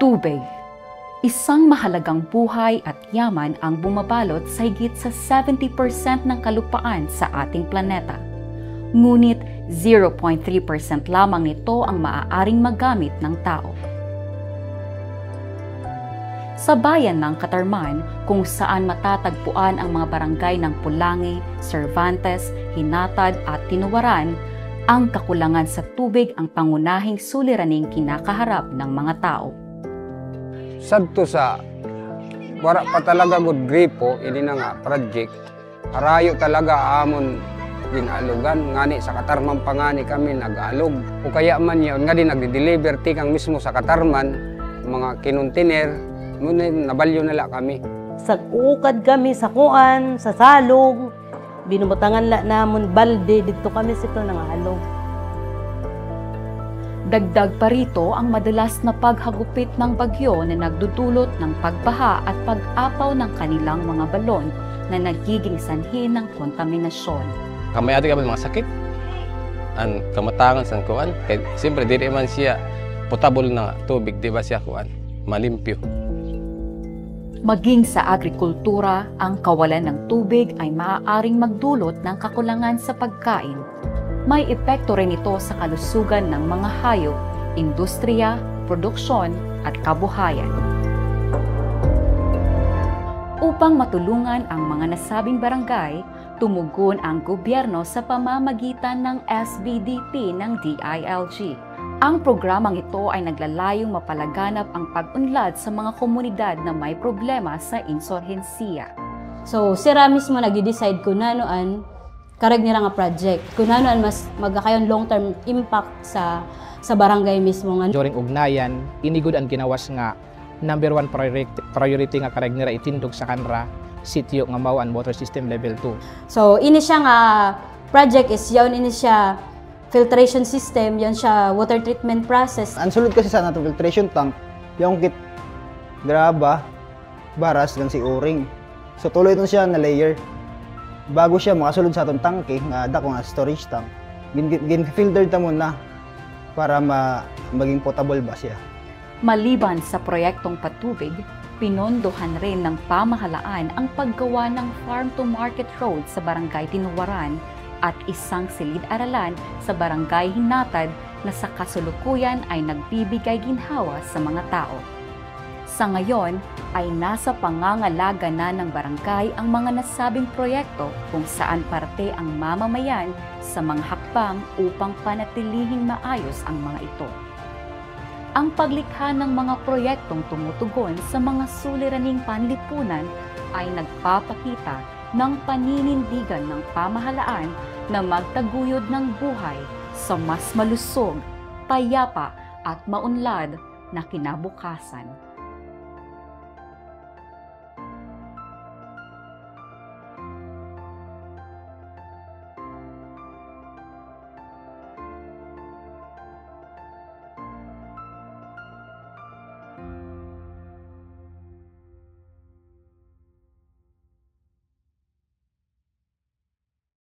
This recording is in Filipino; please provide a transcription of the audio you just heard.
Tubig. Isang mahalagang buhay at yaman ang bumabalot sa higit sa 70% ng kalupaan sa ating planeta. Ngunit 0.3% lamang nito ang maaaring magamit ng tao. Sa bayan ng Catarman, kung saan matatagpuan ang mga barangay ng Pulangi, Cervantes, Hinatad at Tinuwaran, ang kakulangan sa tubig ang pangunahing suliraning kinakaharap ng mga tao. Sadto sa wala pa talaga gud gripo ini na nga project arayo talaga amon ginalugan ngani sa Catarman pangani kami nag-alog o kaya man yon nga di nagde-deliver tikang mismo sa Catarman mga kinontainer muna nabalyo nala kami sa ukad kami sa kuan sa salog binubutangan la namon balde didto kami sito nangalog. Dagdag pa rito ang madalas na paghagupit ng bagyo na nagdudulot ng pagbaha at pag-apaw ng kanilang mga balon na nagiging sanhi ng kontaminasyon. Kamay ato mga sakit, ang kamatangan sa kuan, kaya siyempre dili man siya potable na tubig, di ba siya kuan, malimpyo. Maging sa agrikultura, ang kawalan ng tubig ay maaaring magdulot ng kakulangan sa pagkain. May epekto rin ito sa kalusugan ng mga hayop, industriya, produksyon at kabuhayan. Upang matulungan ang mga nasabing barangay, tumugon ang gobyerno sa pamamagitan ng SBDP ng DILG. Ang programang ito ay naglalayong mapalaganap ang pag-unlad sa mga komunidad na may problema sa insurhensiya. So, sira mismo nag-decide kung nanoan karag nila nga project. Kung nanoan mas magkakayon long-term impact sa barangay mismo nga. During ugnayan, inigod ang ginawas nga number 1 priority nga karag nila itindog sa kanra sitio nga mao ang water system level 2. So, ini siya nga project is yawn ini siya filtration system, yan siya water treatment process. Ang sulod kasi sa nato filtration tank, yung kit graba, baras, gan si o-ring. So tuloy ito siya na layer. Bago siya makasulod sa atong tangke, nga dako nga storage tank, gin-filter ta muna para maging potable ba siya. Maliban sa proyektong patubig, pinondohan rin ng pamahalaan ang paggawa ng farm-to-market road sa Barangay Tinuwaran at isang silid-aralan sa Barangay Hinatad na sa kasulukuyan ay nagbibigay ginhawa sa mga tao. Sa ngayon ay nasa pangangalaga na ng barangay ang mga nasabing proyekto kung saan parte ang mamamayan sa mga hakbang upang panatilihing maayos ang mga ito. Ang paglikha ng mga proyektong tumutugon sa mga suliraning panlipunan ay nagpapakita ng paninindigan ng pamahalaan na magtaguyod ng buhay sa mas malusog, payapa at maunlad na kinabukasan.